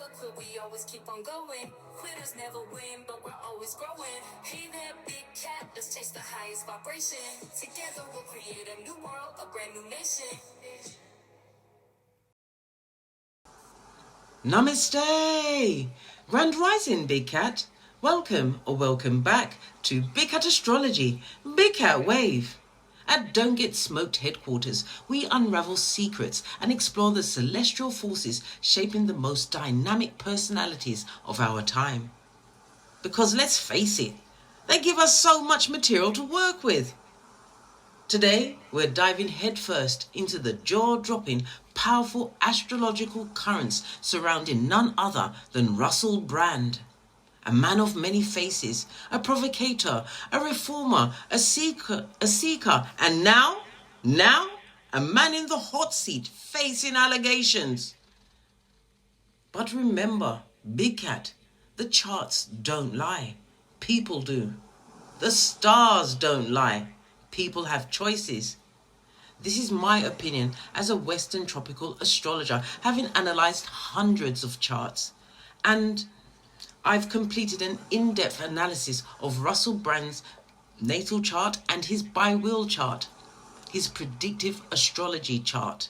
never quit, we always keep on going. Quitters never win, but we're always growing. Hey there, big cat, let's chase the highest vibration. Together we'll create a new world, a brand new nation. Namaste! Grand Rising, Big Cat. Welcome or welcome back to Big Cat Astrology, Big Cat Wave. At Don't Get Smoked headquarters, we unravel secrets and explore the celestial forces shaping the most dynamic personalities of our time. Because let's face it, they give us so much material to work with. Today, we're diving headfirst into the jaw-dropping, powerful astrological currents surrounding none other than Russell Brand. A man of many faces, a provocator, a reformer, a seeker, and now, a man in the hot seat facing allegations. But remember, Big Cat, the charts don't lie. People do. The stars don't lie. People have choices. This is my opinion as a Western tropical astrologer, having analysed hundreds of charts, and I've completed an in-depth analysis of Russell Brand's natal chart and his bi-wheel chart, his predictive astrology chart.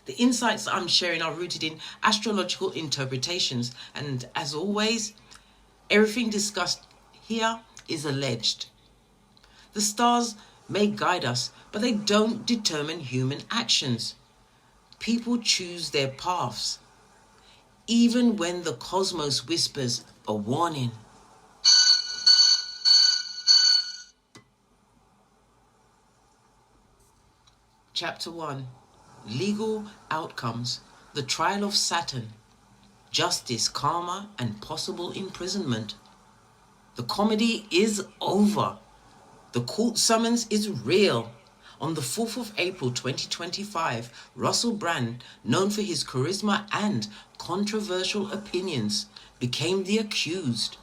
The insights I'm sharing are rooted in astrological interpretations, and as always, everything discussed here is alleged. The stars may guide us, but they don't determine human actions. People choose their paths, even when the cosmos whispers a warning. Chapter 1. Legal Outcomes. The Trial of Saturn. Justice, Karma, and Possible Imprisonment. The comedy is over. The court summons is real. On the 4th of April 2025, Russell Brand, known for his charisma and controversial opinions, became the accused.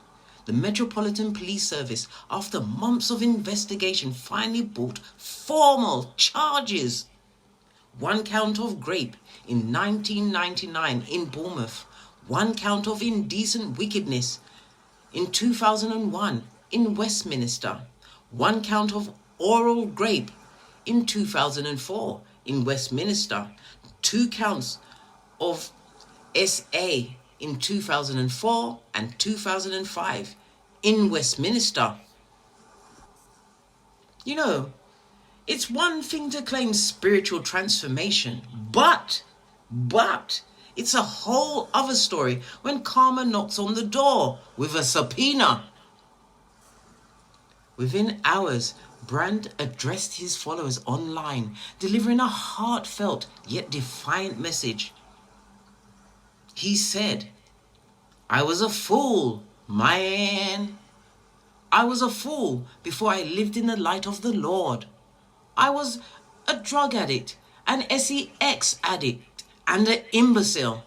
The Metropolitan Police Service, after months of investigation, finally brought formal charges. 1 count of rape in 1999 in Bournemouth, 1 count of indecent wickedness in 2001 in Westminster, 1 count of oral rape in 2004 in Westminster, 2 counts of SA in 2004 and 2005 in Westminster. You know, it's one thing to claim spiritual transformation, but it's a whole other story when karma knocks on the door with a subpoena. Within hours, Brand addressed his followers online, delivering a heartfelt yet defiant message. He said, "I was a fool, man. I was a fool before I lived in the light of the Lord. I was a drug addict, an sex addict, and an imbecile.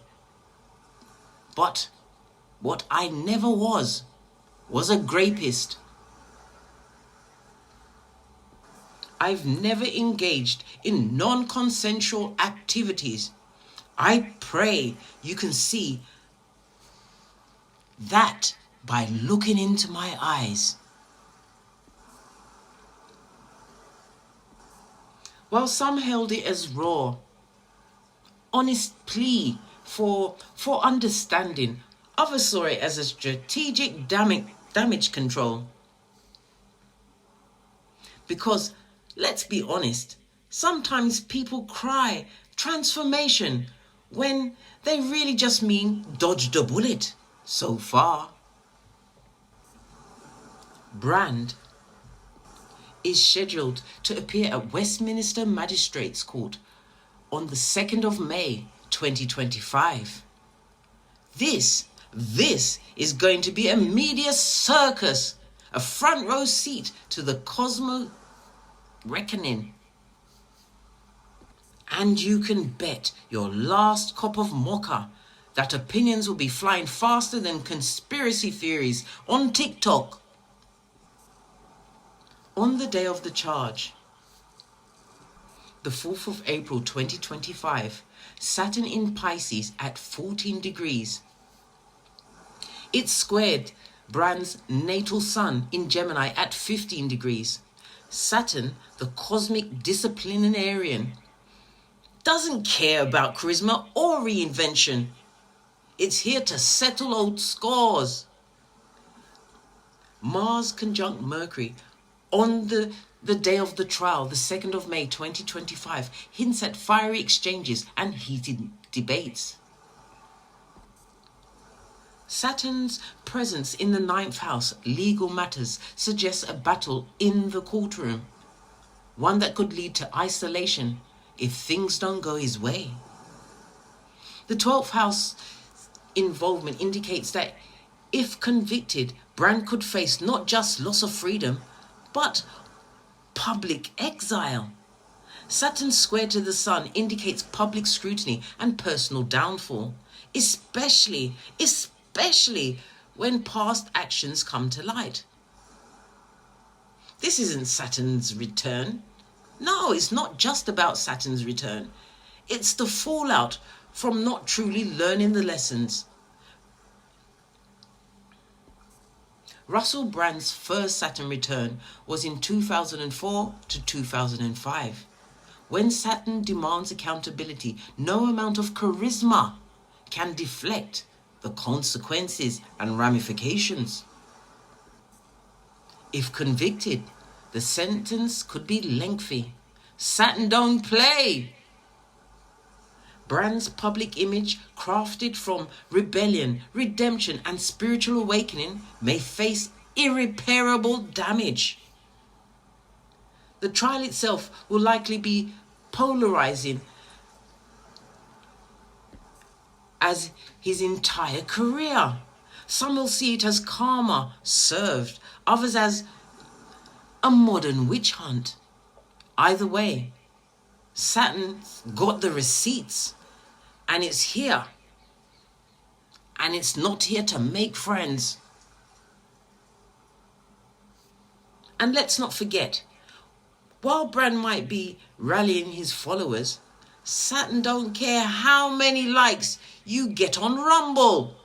But what I never was a grapist. I've never engaged in non-consensual activities. I pray you can see that by looking into my eyes." While some hailed it as raw, honest plea for understanding, others saw it as a strategic damage control. Because, let's be honest, sometimes people cry transformation when they really just mean dodge the bullet so far. Brand is scheduled to appear at Westminster Magistrates Court on the 2nd of May 2025. This is going to be a media circus, a front row seat to the cosmo reckoning. And you can bet your last cup of mocha that opinions will be flying faster than conspiracy theories on TikTok. On the day of the charge, the 4th of April 2025, Saturn in Pisces at 14 degrees. It squared Bran's natal sun in Gemini at 15 degrees. Saturn, the cosmic disciplinarian, doesn't care about charisma or reinvention. It's here to settle old scores. Mars conjunct Mercury on the day of the trial, the 2nd of May 2025, hints at fiery exchanges and heated debates. Saturn's presence in the 9th house, legal matters, suggests a battle in the courtroom, one that could lead to isolation if things don't go his way. The 12th house involvement indicates that if convicted, Bran could face not just loss of freedom, but public exile. Saturn square to the sun indicates public scrutiny and personal downfall, especially when past actions come to light. This isn't Saturn's return. No, it's not just about Saturn's return. It's the fallout from not truly learning the lessons. Russell Brand's first Saturn return was in 2004 to 2005. When Saturn demands accountability, no amount of charisma can deflect the consequences and ramifications. If convicted, the sentence could be lengthy. Saturn don't play. Bran's public image, crafted from rebellion, redemption, and spiritual awakening, may face irreparable damage. The trial itself will likely be polarizing as his entire career. Some will see it as karma served, others as a modern witch hunt. Either way, Saturn got the receipts, and it's here. And it's not here to make friends. And let's not forget, while Bran might be rallying his followers, Saturn don't care how many likes you get on Rumble.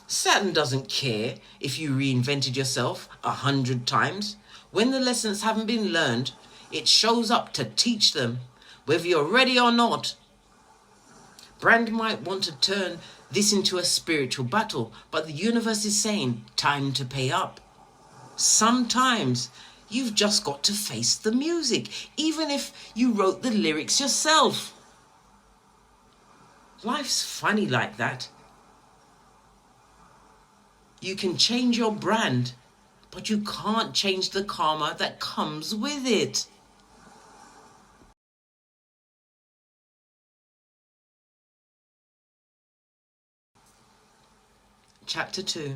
Saturn doesn't care if you reinvented yourself 100 times. When the lessons haven't been learned, it shows up to teach them, whether you're ready or not. Brand might want to turn this into a spiritual battle, but the universe is saying, time to pay up. Sometimes you've just got to face the music, even if you wrote the lyrics yourself. Life's funny like that. You can change your brand, but you can't change the karma that comes with it. Chapter 2.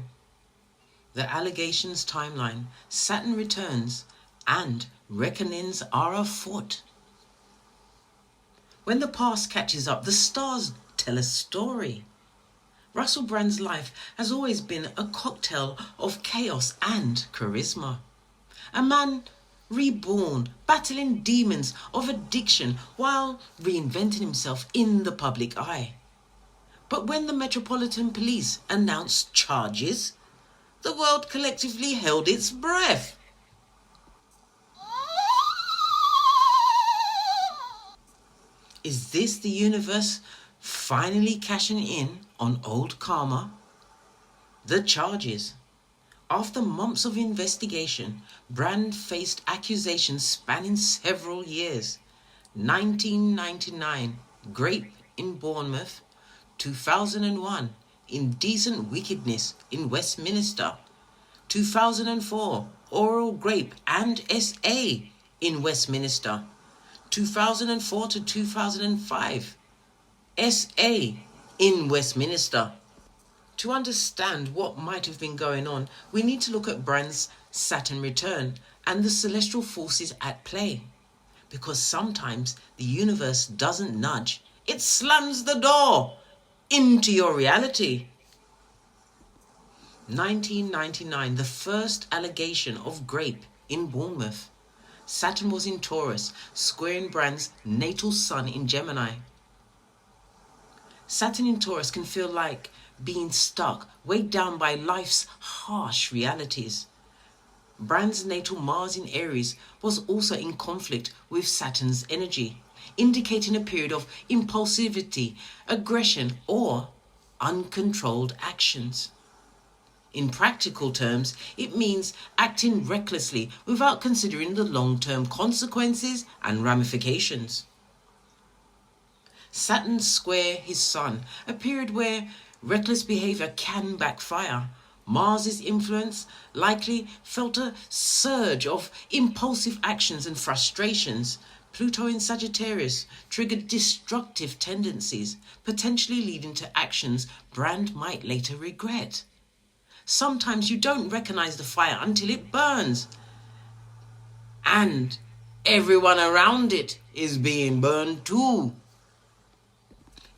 The Allegations Timeline. Saturn returns and reckonings are afoot. When the past catches up, the stars tell a story. Russell Brand's life has always been a cocktail of chaos and charisma. A man reborn, battling demons of addiction while reinventing himself in the public eye. But when the Metropolitan Police announced charges, the world collectively held its breath. Is this the universe finally cashing in on old karma? The charges. After months of investigation, Brand faced accusations spanning several years. 1999, grape in Bournemouth. 2001, indecent wickedness in Westminster. 2004, oral grape and SA in Westminster. 2004 to 2005, SA in Westminster. To understand what might have been going on, we need to look at Brand's Saturn return and the celestial forces at play. Because sometimes the universe doesn't nudge, it slams the door into your reality. 1999, the first allegation of grape in Bournemouth. Saturn was in Taurus, squaring Brand's natal sun in Gemini. Saturn in Taurus can feel like being stuck, weighed down by life's harsh realities. Brand's natal Mars in Aries was also in conflict with Saturn's energy, indicating a period of impulsivity, aggression, or uncontrolled actions. In practical terms, it means acting recklessly without considering the long-term consequences and ramifications. Saturn square his Sun, a period where reckless behavior can backfire. Mars's influence likely felt a surge of impulsive actions and frustrations. Pluto in Sagittarius triggered destructive tendencies, potentially leading to actions Brand might later regret. Sometimes you don't recognize the fire until it burns, and everyone around it is being burned too.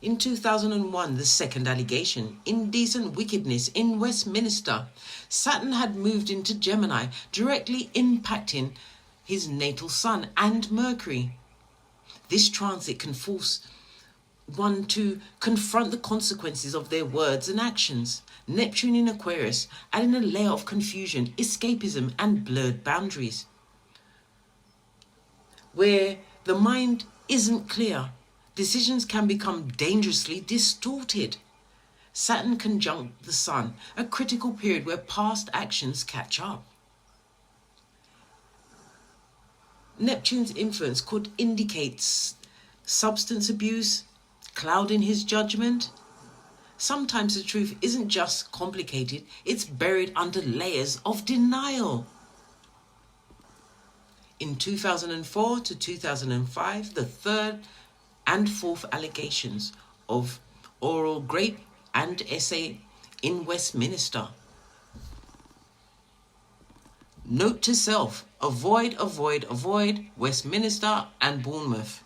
In 2001, the second allegation, indecent wickedness in Westminster, Saturn had moved into Gemini, directly impacting his natal Sun and Mercury. This transit can force one to confront the consequences of their words and actions. Neptune in Aquarius, adding a layer of confusion, escapism, and blurred boundaries. Where the mind isn't clear, decisions can become dangerously distorted. Saturn conjunct the Sun, a critical period where past actions catch up. Neptune's influence could indicate substance abuse, clouding his judgment. Sometimes the truth isn't just complicated, it's buried under layers of denial. In 2004 to 2005, the third and fourth allegations of oral rape and essay in Westminster. Note to self, avoid Westminster and Bournemouth.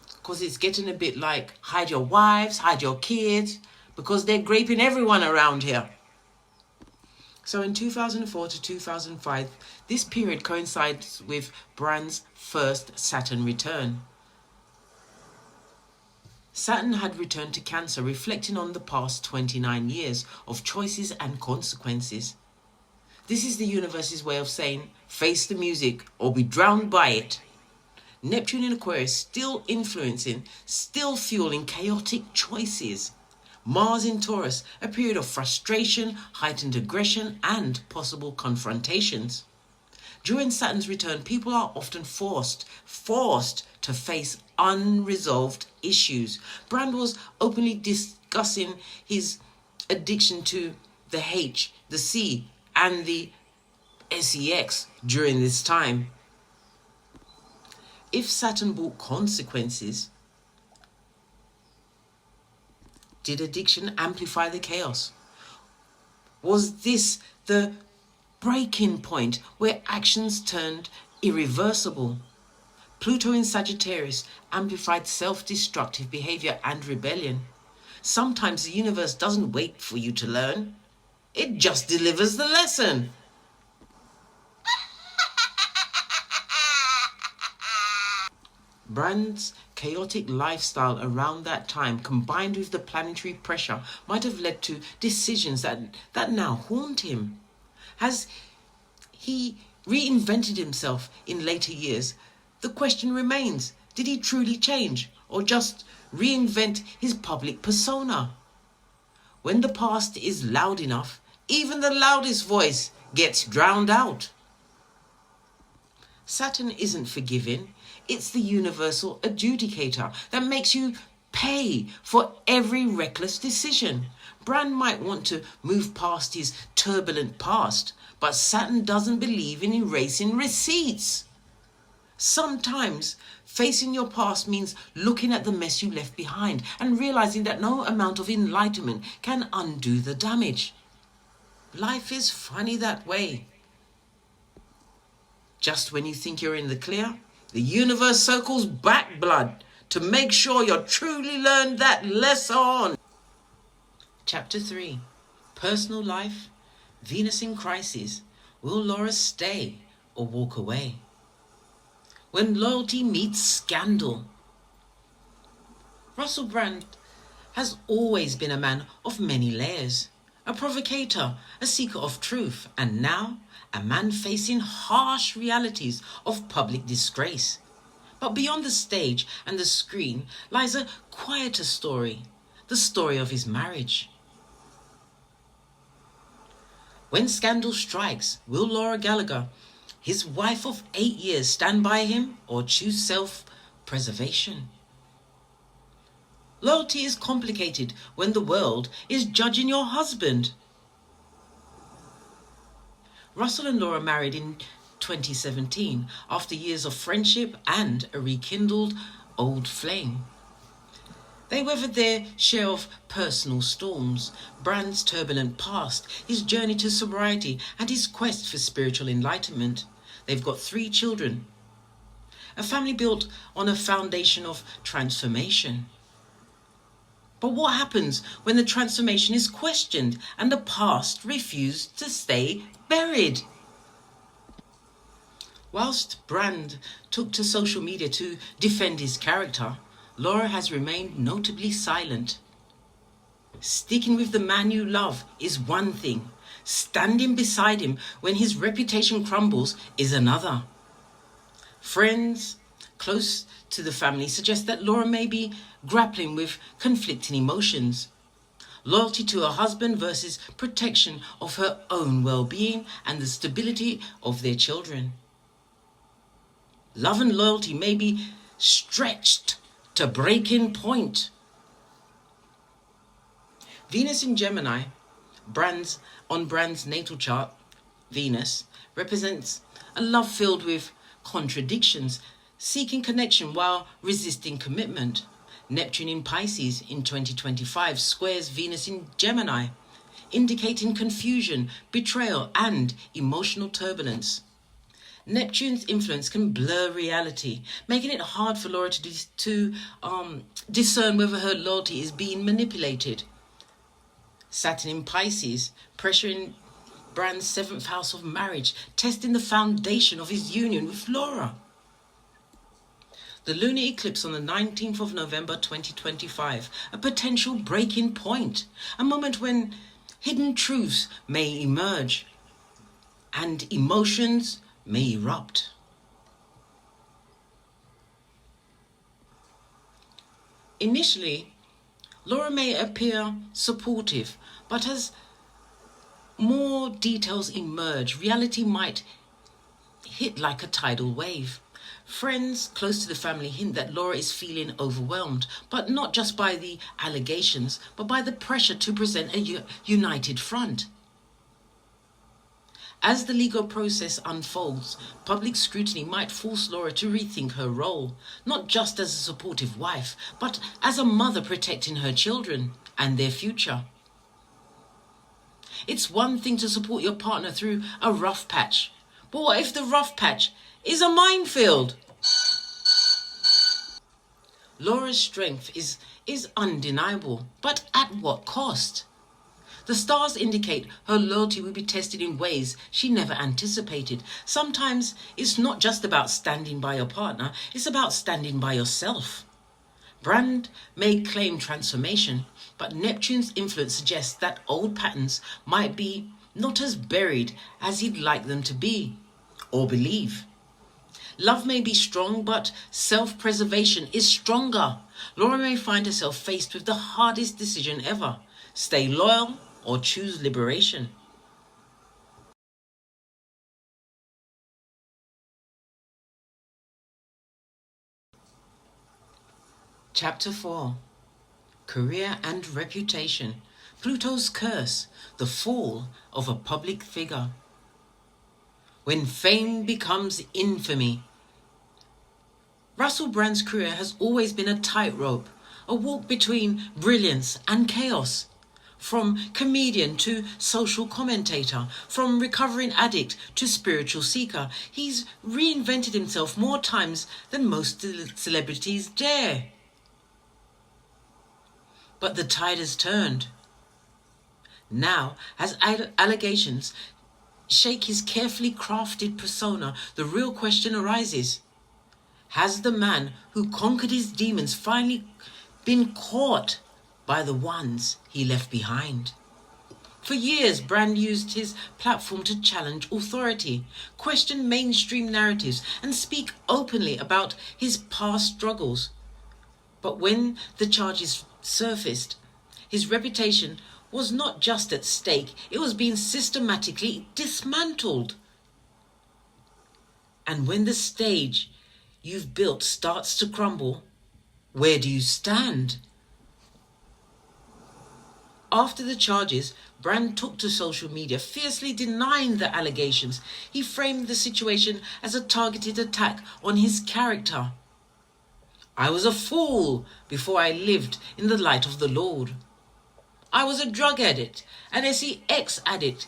Because it's getting a bit like, hide your wives, hide your kids, because they're raping everyone around here. So in 2004 to 2005, this period coincides with Brand's first Saturn return. Saturn had returned to Cancer, reflecting on the past 29 years of choices and consequences. This is the universe's way of saying, face the music or be drowned by it. Neptune in Aquarius still influencing, still fueling chaotic choices. Mars in Taurus, a period of frustration, heightened aggression, and possible confrontations. During Saturn's return, people are often forced to face unresolved issues. Brand was openly discussing his addiction to the H, the C, and the sex during this time. If Saturn brought consequences, did addiction amplify the chaos? Was this the breaking point where actions turned irreversible? Pluto in Sagittarius amplified self-destructive behavior and rebellion. Sometimes the universe doesn't wait for you to learn. It just delivers the lesson. Brand's chaotic lifestyle around that time, combined with the planetary pressure, might have led to decisions that now haunt him. Has he reinvented himself in later years? The question remains, did he truly change or just reinvent his public persona? When the past is loud enough, even the loudest voice gets drowned out. Saturn isn't forgiving. It's the universal adjudicator that makes you pay for every reckless decision. Brand might want to move past his turbulent past, but Saturn doesn't believe in erasing receipts. Sometimes facing your past means looking at the mess you left behind and realizing that no amount of enlightenment can undo the damage. Life is funny that way. Just when you think you're in the clear, the universe circles back blood to make sure you're truly learned that lesson. Chapter 3. Personal life. Venus in crisis. Will Laura stay or walk away? when loyalty meets scandal. Russell Brand has always been a man of many layers, a provocator, a seeker of truth, and now a man facing harsh realities of public disgrace. But beyond the stage and the screen lies a quieter story, the story of his marriage. When scandal strikes, will Laura Gallagher, his wife of 8 years, stand by him or choose self-preservation? Loyalty is complicated when the world is judging your husband. Russell and Laura married in 2017 after years of friendship and a rekindled old flame. They weathered their share of personal storms, Brand's turbulent past, his journey to sobriety, and his quest for spiritual enlightenment. They've got 3 children, a family built on a foundation of transformation. But what happens when the transformation is questioned and the past refused to stay buried? Whilst Brand took to social media to defend his character, Laura has remained notably silent. Sticking with the man you love is one thing. Standing beside him when his reputation crumbles is another. Friends close to the family suggest that Laura may be grappling with conflicting emotions. Loyalty to her husband versus protection of her own well-being and the stability of their children. Love and loyalty may be stretched to breaking point. Venus in Gemini, Brand's natal chart, Venus, represents a love filled with contradictions, seeking connection while resisting commitment. Neptune in Pisces in 2025 squares Venus in Gemini, indicating confusion, betrayal, and emotional turbulence. Neptune's influence can blur reality, making it hard for Laura to discern whether her loyalty is being manipulated. Saturn in Pisces, pressuring Brand's 7th house of marriage, testing the foundation of his union with Laura. The lunar eclipse on the 19th of November 2025, a potential breaking point, a moment when hidden truths may emerge and emotions may erupt. Initially, Laura may appear supportive, but as more details emerge, reality might hit like a tidal wave. Friends close to the family hint that Laura is feeling overwhelmed, but not just by the allegations, but by the pressure to present a united front. As the legal process unfolds, public scrutiny might force Laura to rethink her role, not just as a supportive wife, but as a mother protecting her children and their future. It's one thing to support your partner through a rough patch, but what if the rough patch is a minefield? Laura's strength is undeniable, but at what cost? The stars indicate her loyalty will be tested in ways she never anticipated. Sometimes it's not just about standing by your partner, it's about standing by yourself. Brand may claim transformation, but Neptune's influence suggests that old patterns might be not as buried as he'd like them to be or believe. Love may be strong, but self-preservation is stronger. Laura may find herself faced with the hardest decision ever: stay loyal or choose liberation. Chapter 4. Career and Reputation. Pluto's Curse, the fall of a public figure. When fame becomes infamy. Russell Brand's career has always been a tightrope, a walk between brilliance and chaos. From comedian to social commentator, from recovering addict to spiritual seeker, he's reinvented himself more times than most celebrities dare. But the tide has turned. Now, as allegations shake his carefully crafted persona, the real question arises: Has the man who conquered his demons finally been caught by the ones he left behind? For years, Brand used his platform to challenge authority, question mainstream narratives, and speak openly about his past struggles. But when the charges surfaced, his reputation was not just at stake, it was being systematically dismantled. And when the stage you've built starts to crumble, where do you stand? After the charges, Brand took to social media, fiercely denying the allegations. He framed the situation as a targeted attack on his character. I was a fool before I lived in the light of the Lord. I was a drug addict, an sex addict,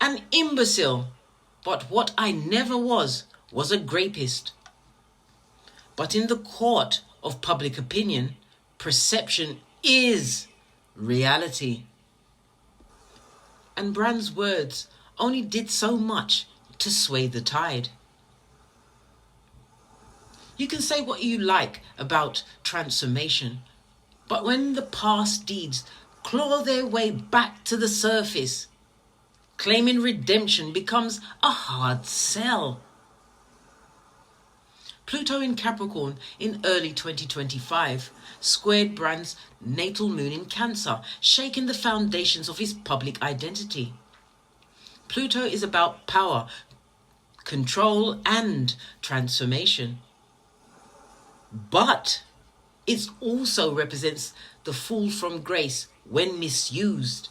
an imbecile. But what I never was a grapist. But in the court of public opinion, perception is reality. And Brand's words only did so much to sway the tide. You can say what you like about transformation, but when the past deeds claw their way back to the surface, claiming redemption becomes a hard sell. Pluto in Capricorn in early 2025 squared Brand's natal moon in Cancer, shaking the foundations of his public identity. Pluto is about power, control, and transformation. But it also represents the fall from grace when misused.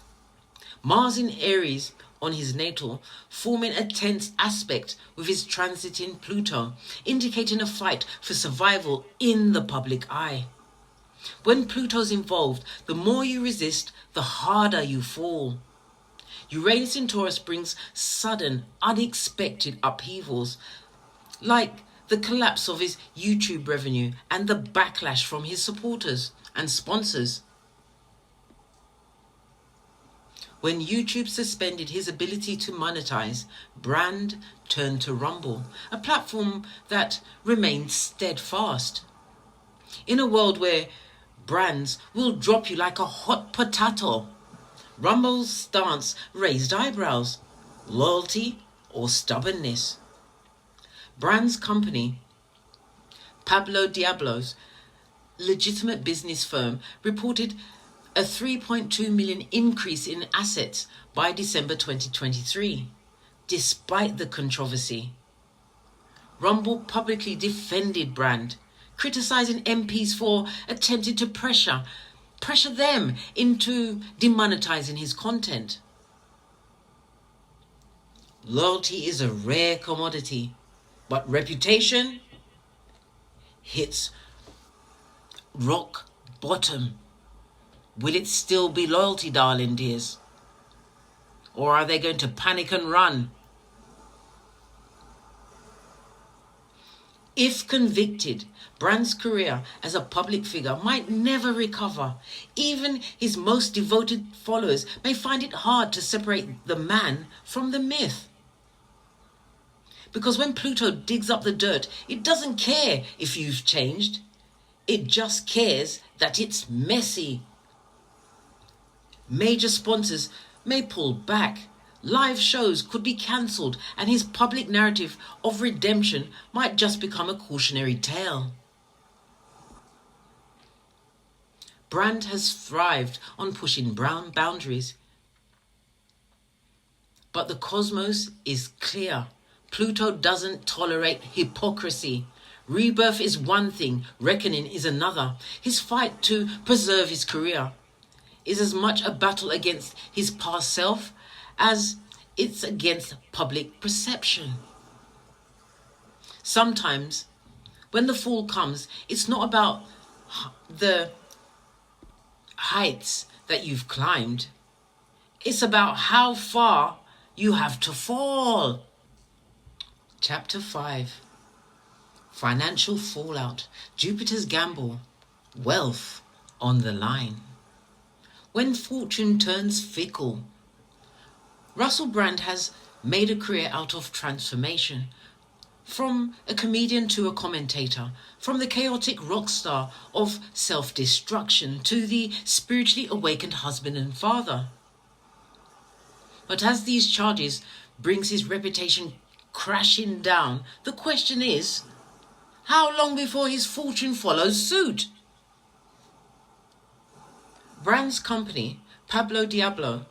Mars in Aries on his natal, forming a tense aspect with his transit in Pluto, indicating a fight for survival in the public eye. When Pluto's involved, the more you resist, the harder you fall. Uranus in Taurus brings sudden, unexpected upheavals, like the collapse of his YouTube revenue and the backlash from his supporters and sponsors. When YouTube suspended his ability to monetize, Brand turned to Rumble, a platform that remained steadfast. In a world where brands will drop you like a hot potato, Rumble's stance raised eyebrows: loyalty or stubbornness. Brand's company, Pablo Diablo's legitimate business firm, reported a 3.2 million increase in assets by December 2023, despite the controversy. Rumble publicly defended Brand, criticizing MPs for attempting to pressure them into demonetizing his content. Loyalty is a rare commodity, but reputation hits rock bottom. Will it still be loyalty, darling dears? Or are they going to panic and run? If convicted, Brand's career as a public figure might never recover. Even his most devoted followers may find it hard to separate the man from the myth. Because when Pluto digs up the dirt, it doesn't care if you've changed. It just cares that it's messy. Major sponsors may pull back. Live shows could be cancelled, and his public narrative of redemption might just become a cautionary tale. Brand has thrived on pushing brown boundaries. But the cosmos is clear. Pluto doesn't tolerate hypocrisy. Rebirth is one thing, reckoning is another. His fight to preserve his career is as much a battle against his past self as it's against public perception. Sometimes, when the fall comes, it's not about the heights that you've climbed. It's about how far you have to fall. Chapter 5. Financial fallout. Jupiter's gamble. Wealth on the line. When fortune turns fickle. Russell Brand has made a career out of transformation. From a comedian to a commentator, from the chaotic rock star of self-destruction to the spiritually awakened husband and father. But as these charges brings his reputation crashing down, the question is, how long before his fortune follows suit? Brand's company, Pablo Diablo's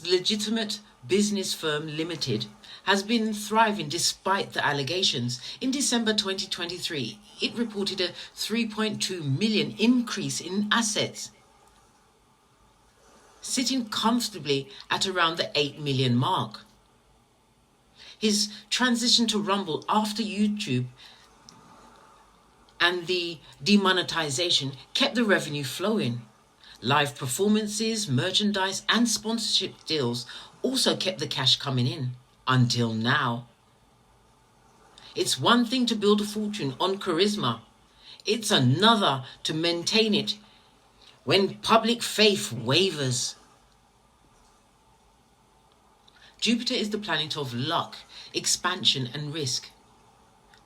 legitimate business firm limited, has been thriving despite the allegations. In December 2023, it reported a 3.2 million increase in assets, sitting comfortably at around the 8 million mark. His transition to Rumble after YouTube and the demonetization kept the revenue flowing. Live performances, merchandise and sponsorship deals also kept the cash coming in, until now. It's one thing to build a fortune on charisma. It's another to maintain it when public faith wavers. Jupiter is the planet of luck, expansion and risk.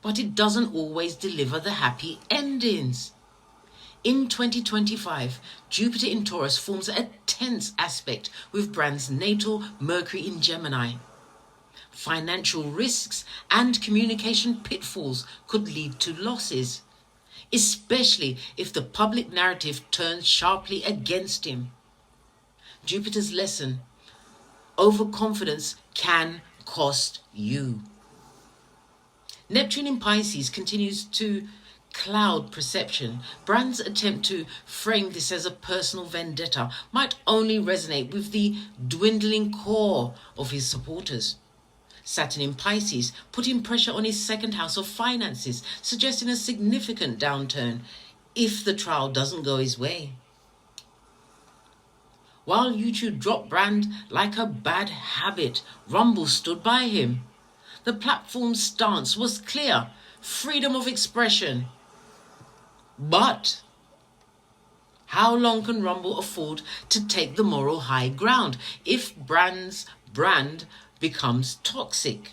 But it doesn't always deliver the happy endings. In 2025, Jupiter in Taurus forms a tense aspect with Brand's natal Mercury in Gemini. Financial risks and communication pitfalls could lead to losses, especially if the public narrative turns sharply against him. Jupiter's lesson: overconfidence can cost you. Neptune in Pisces continues to cloud perception. Brand's attempt to frame this as a personal vendetta might only resonate with the dwindling core of his supporters. Saturn in Pisces putting pressure on his second house of finances, suggesting a significant downturn if the trial doesn't go his way. While YouTube dropped Brand like a bad habit, Rumble stood by him. The platform's stance was clear: freedom of expression. But how long can Rumble afford to take the moral high ground if Brand's brand becomes toxic?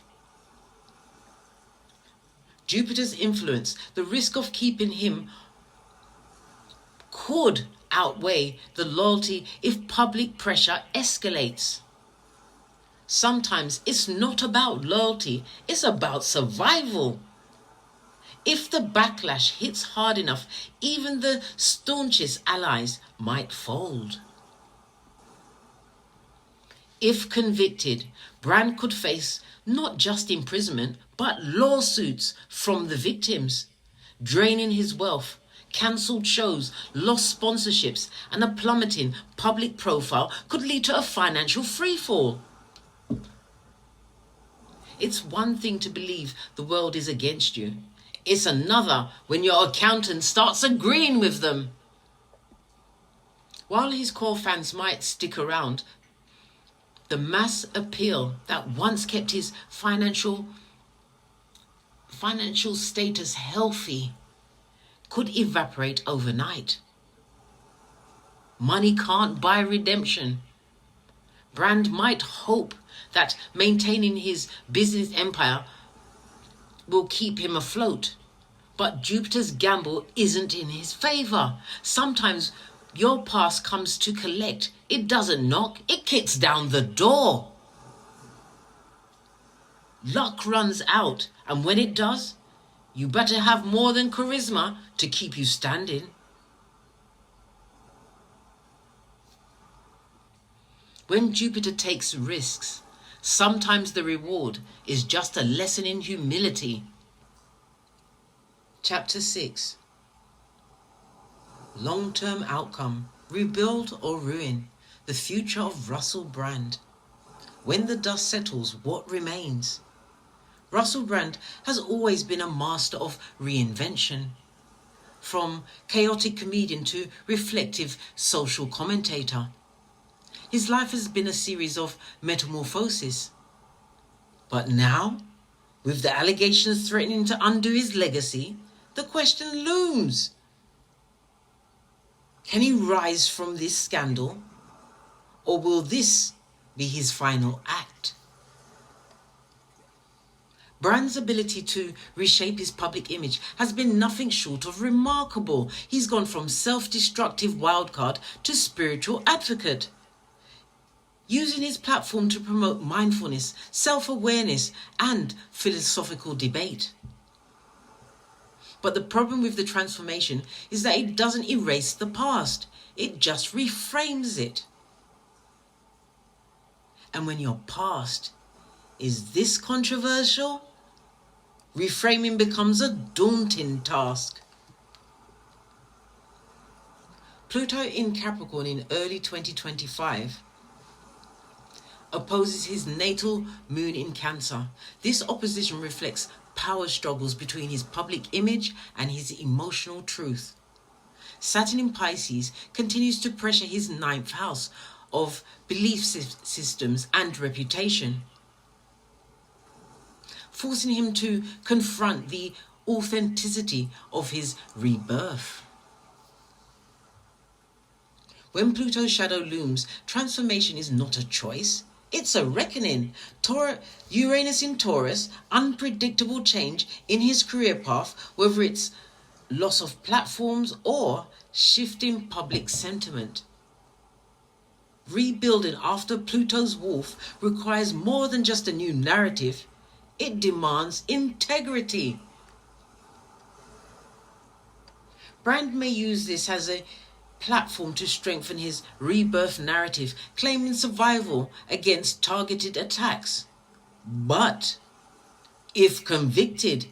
Jupiter's influence, the risk of keeping him, could outweigh the loyalty if public pressure escalates. Sometimes it's not about loyalty, it's about survival. If the backlash hits hard enough, even the staunchest allies might fold. If convicted, Brand could face not just imprisonment, but lawsuits from the victims, draining his wealth. Cancelled shows, lost sponsorships, and a plummeting public profile could lead to a financial freefall. It's one thing to believe the world is against you. It's another when your accountant starts agreeing with them. While his core fans might stick around, the mass appeal that once kept his financial status healthy could evaporate overnight. Money can't buy redemption. Brand might hope that maintaining his business empire will keep him afloat, but Jupiter's gamble isn't in his favor. Sometimes your past comes to collect. It doesn't knock, it kicks down the door. Luck runs out, and when it does, you better have more than charisma to keep you standing. When Jupiter takes risks, sometimes the reward is just a lesson in humility. Chapter 6. Long-term outcome: rebuild or ruin. The future of Russell Brand. When the dust settles, what remains? Russell Brand has always been a master of reinvention. From chaotic comedian to reflective social commentator, his life has been a series of metamorphoses. But now, with the allegations threatening to undo his legacy, the question looms: can he rise from this scandal, or will this be his final act? Brand's ability to reshape his public image has been nothing short of remarkable. He's gone from self-destructive wildcard to spiritual advocate, using his platform to promote mindfulness, self-awareness, and philosophical debate. But the problem with the transformation is that it doesn't erase the past. It just reframes it. And when your past is this controversial, reframing becomes a daunting task. Pluto in Capricorn in early 2025 opposes his natal moon in Cancer. This opposition reflects power struggles between his public image and his emotional truth. Saturn in Pisces continues to pressure his 9th house of belief systems and reputation, forcing him to confront the authenticity of his rebirth. When Pluto's shadow looms, transformation is not a choice. It's a reckoning. Uranus in Taurus, unpredictable change in his career path, whether it's loss of platforms or shifting public sentiment. Rebuilding after Pluto's wolf requires more than just a new narrative. It demands integrity. Brand may use this as a platform to strengthen his rebirth narrative, claiming survival against targeted attacks. But if convicted,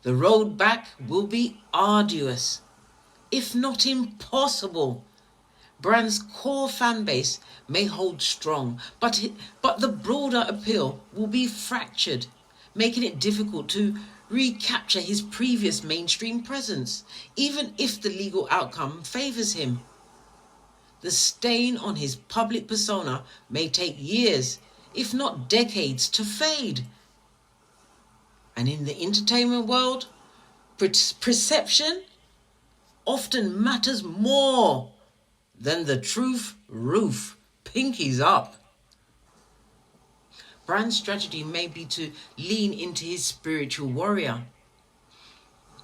the road back will be arduous, if not impossible. Brand's core fan base may hold strong, but the broader appeal will be fractured, making it difficult to recapture his previous mainstream presence, even if the legal outcome favors him. The stain on his public persona may take years, if not decades, to fade. And in the entertainment world, perception often matters more than the truth roof. Pinkies up. Brand's strategy may be to lean into his spiritual warrior,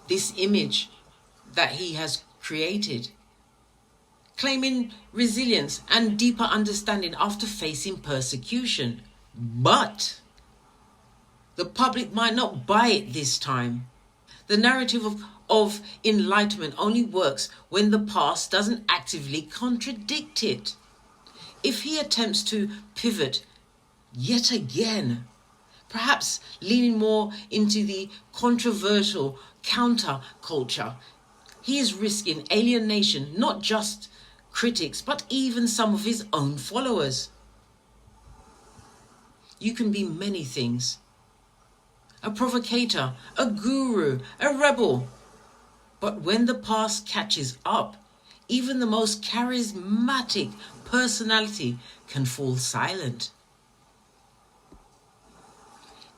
this image that he has created, claiming resilience and deeper understanding after facing persecution. But the public might not buy it this time. The narrative of enlightenment only works when the past doesn't actively contradict it. If he attempts to pivot yet again, perhaps leaning more into the controversial counter-culture, he is risking alienation, not just critics, but even some of his own followers. You can be many things: a provocator, a guru, a rebel. But when the past catches up, even the most charismatic personality can fall silent.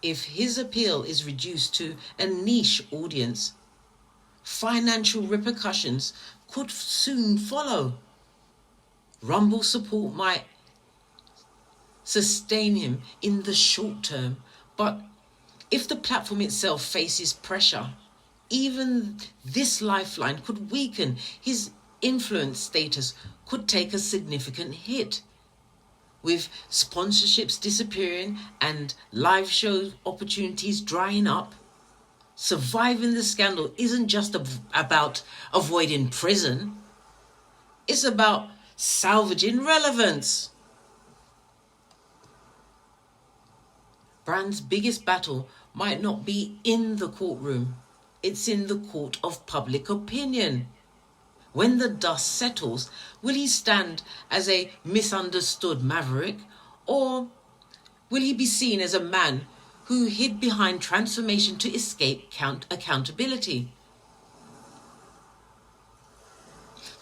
If his appeal is reduced to a niche audience, financial repercussions could soon follow. Rumble support might sustain him in the short term, but if the platform itself faces pressure, even this lifeline could weaken. His influence status could take a significant hit. With sponsorships disappearing and live show opportunities drying up, surviving the scandal isn't just about avoiding prison. It's about salvaging relevance. Brand's biggest battle might not be in the courtroom. It's in the court of public opinion. When the dust settles, will he stand as a misunderstood maverick, or will he be seen as a man who hid behind transformation to escape accountability?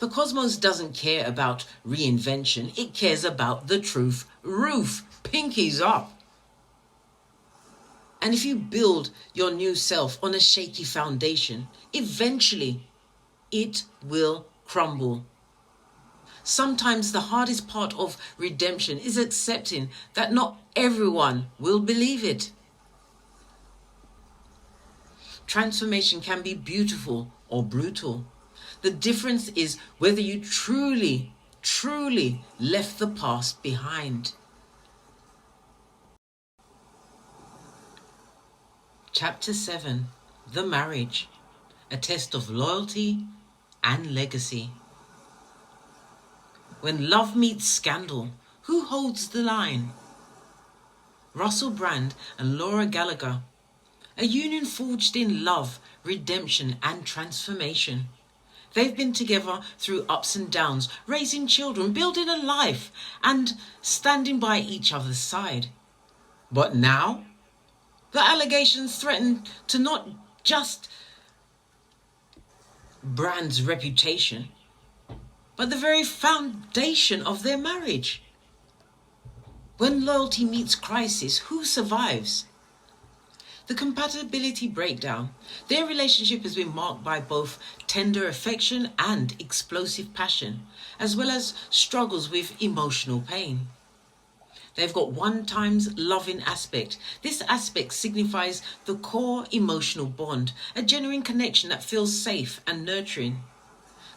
The cosmos doesn't care about reinvention. It cares about the truth roof. Pinkies up. And if you build your new self on a shaky foundation, eventually it will crumble. Sometimes the hardest part of redemption is accepting that not everyone will believe it. transformation can be beautiful or brutal. The difference is whether you truly, truly left the past behind. Chapter 7. The Marriage. A test of loyalty and legacy. When love meets scandal, who holds the line? Russell Brand and Laura Gallagher. A union forged in love, redemption and transformation. They've been together through ups and downs, raising children, building a life and standing by each other's side. But now, the allegations threaten to not just Brand's reputation, but the very foundation of their marriage. When loyalty meets crisis, who survives? The compatibility breakdown. Their relationship has been marked by both tender affection and explosive passion, as well as struggles with emotional pain. They've got 1 times loving aspect. This aspect signifies the core emotional bond, a genuine connection that feels safe and nurturing.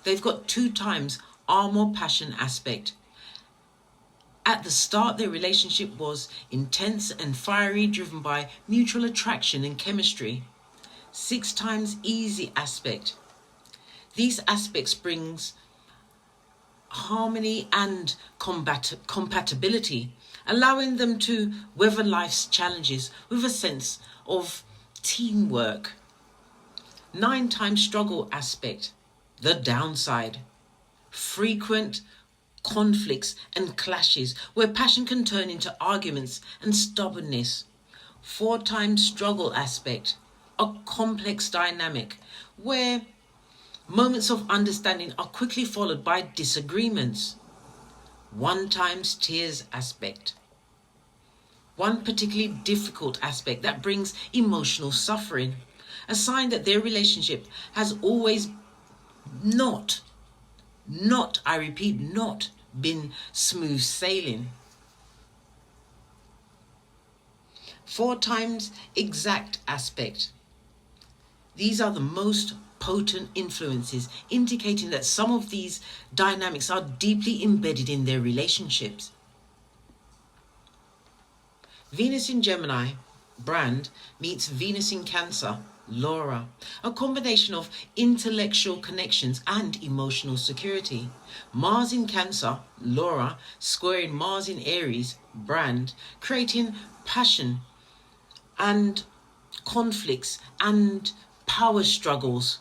They've got 2 times armor passion aspect. At the start, their relationship was intense and fiery, driven by mutual attraction and chemistry. 6 times easy aspect. These aspects brings harmony and compatibility, allowing them to weather life's challenges with a sense of teamwork. 9 times struggle aspect. The downside. Frequent conflicts and clashes where passion can turn into arguments and stubbornness. 4 times struggle aspect. A complex dynamic where moments of understanding are quickly followed by disagreements. 1 times tears aspect. One particularly difficult aspect that brings emotional suffering. A sign that their relationship has always not, I repeat, not been smooth sailing. 4 times exact aspect. These are the most potent influences, indicating that some of these dynamics are deeply embedded in their relationships. Venus in Gemini, Brand, meets Venus in Cancer, Laura. A combination of intellectual connections and emotional security. Mars in Cancer, Laura, squaring Mars in Aries, Brand, creating passion and conflicts and power struggles.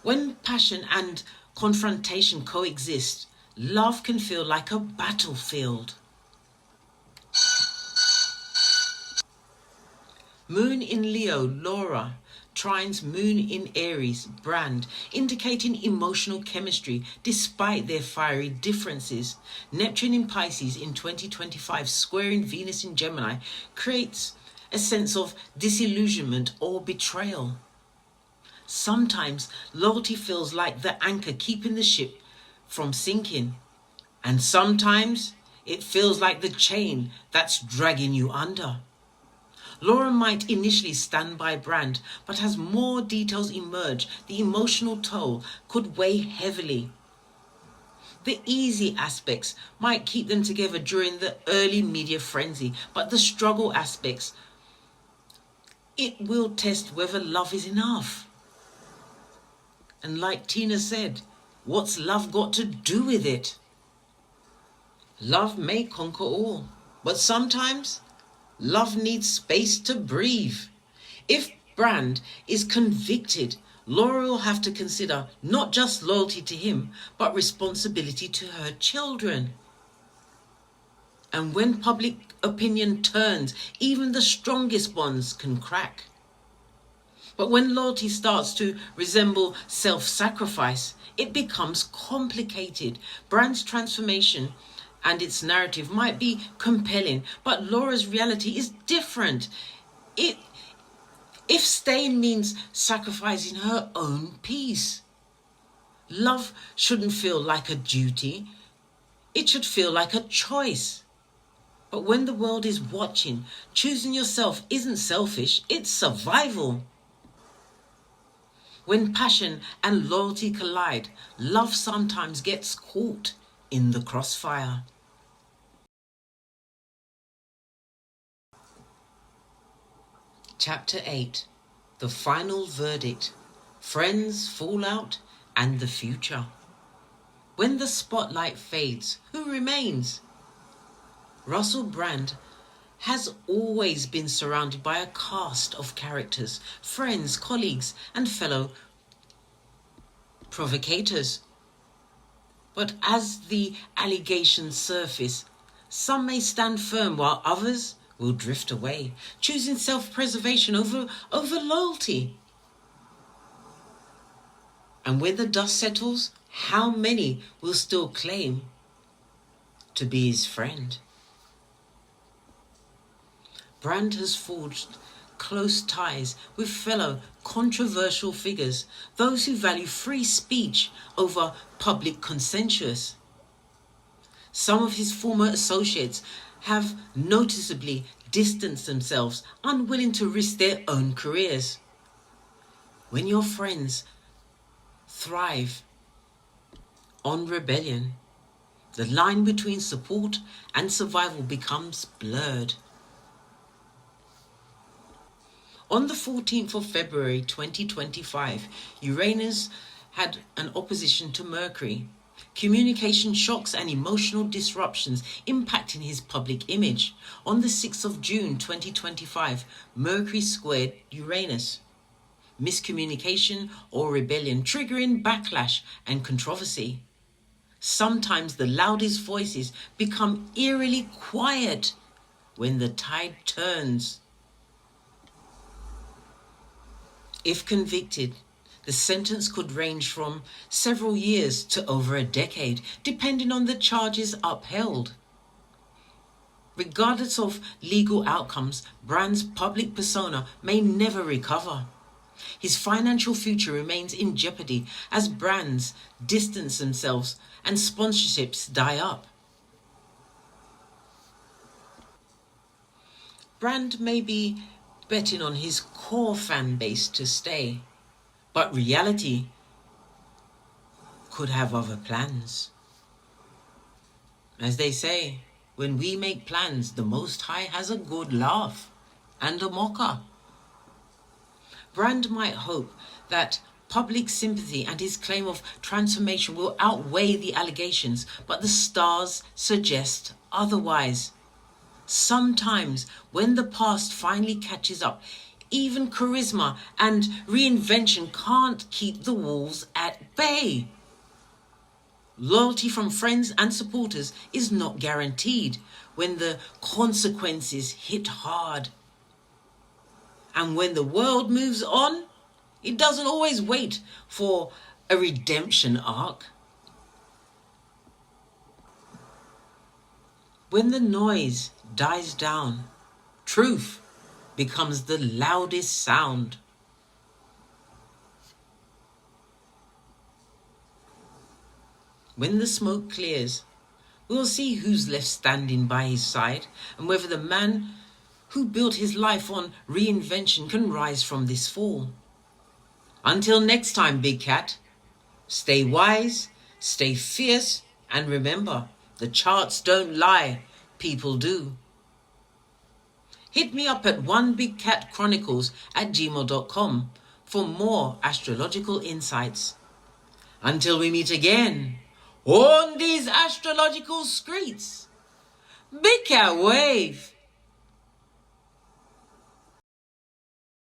When passion and confrontation coexist, love can feel like a battlefield. Moon in Leo, Laura, trines Moon in Aries, Brand, indicating emotional chemistry despite their fiery differences. Neptune in Pisces in 2025, squaring Venus in Gemini, creates a sense of disillusionment or betrayal. Sometimes loyalty feels like the anchor keeping the ship from sinking, and sometimes it feels like the chain that's dragging you under. Laura might initially stand by Brand, but as more details emerge, the emotional toll could weigh heavily. The easy aspects might keep them together during the early media frenzy, but the struggle aspects, it will test whether love is enough. And like Tina said, what's love got to do with it? Love may conquer all, but sometimes love needs space to breathe. If Brand is convicted, Laura will have to consider not just loyalty to him, but responsibility to her children. And when public opinion turns, even the strongest bonds can crack. But when loyalty starts to resemble self-sacrifice, it becomes complicated. Brand's transformation and its narrative might be compelling, but Laura's reality is different. If staying means sacrificing her own peace, love shouldn't feel like a duty. It should feel like a choice. But when the world is watching, choosing yourself isn't selfish, it's survival. When passion and loyalty collide, love sometimes gets caught in the crossfire. Chapter 8. The Final Verdict. Friends, Fallout, and the Future. When the spotlight fades, who remains? Russell Brand has always been surrounded by a cast of characters, friends, colleagues, and fellow provocators. But as the allegations surface, some may stand firm while others will drift away, choosing self-preservation over loyalty. And when the dust settles, how many will still claim to be his friend? Brand has forged close ties with fellow controversial figures, those who value free speech over public consensus. Some of his former associates have noticeably distanced themselves, unwilling to risk their own careers. When your friends thrive on rebellion, the line between support and survival becomes blurred. On the 14th of February 2025, Uranus had an opposition to Mercury. Communication shocks and emotional disruptions impacting his public image. On the 6th of June 2025, Mercury squared Uranus. Miscommunication or rebellion triggering backlash and controversy. Sometimes the loudest voices become eerily quiet when the tide turns. If convicted, the sentence could range from several years to over a decade, depending on the charges upheld. Regardless of legal outcomes, Brand's public persona may never recover. His financial future remains in jeopardy as brands distance themselves and sponsorships die up. Brand may be betting on his core fan base to stay, but reality could have other plans. As they say, when we make plans, the Most High has a good laugh and a mocker. Brand might hope that public sympathy and his claim of transformation will outweigh the allegations, but the stars suggest otherwise. Sometimes, when the past finally catches up, even charisma and reinvention can't keep the wolves at bay. Loyalty from friends and supporters is not guaranteed when the consequences hit hard. And when the world moves on, it doesn't always wait for a redemption arc. When the noise dies down, truth becomes the loudest sound. When the smoke clears, we'll see who's left standing by his side and whether the man who built his life on reinvention can rise from this fall. Until next time, Big Cat, stay wise, stay fierce, and remember, the charts don't lie, people do. Hit me up at onebigcatchronicles@gmail.com for more astrological insights. Until we meet again on these astrological streets, Big Cat Wave.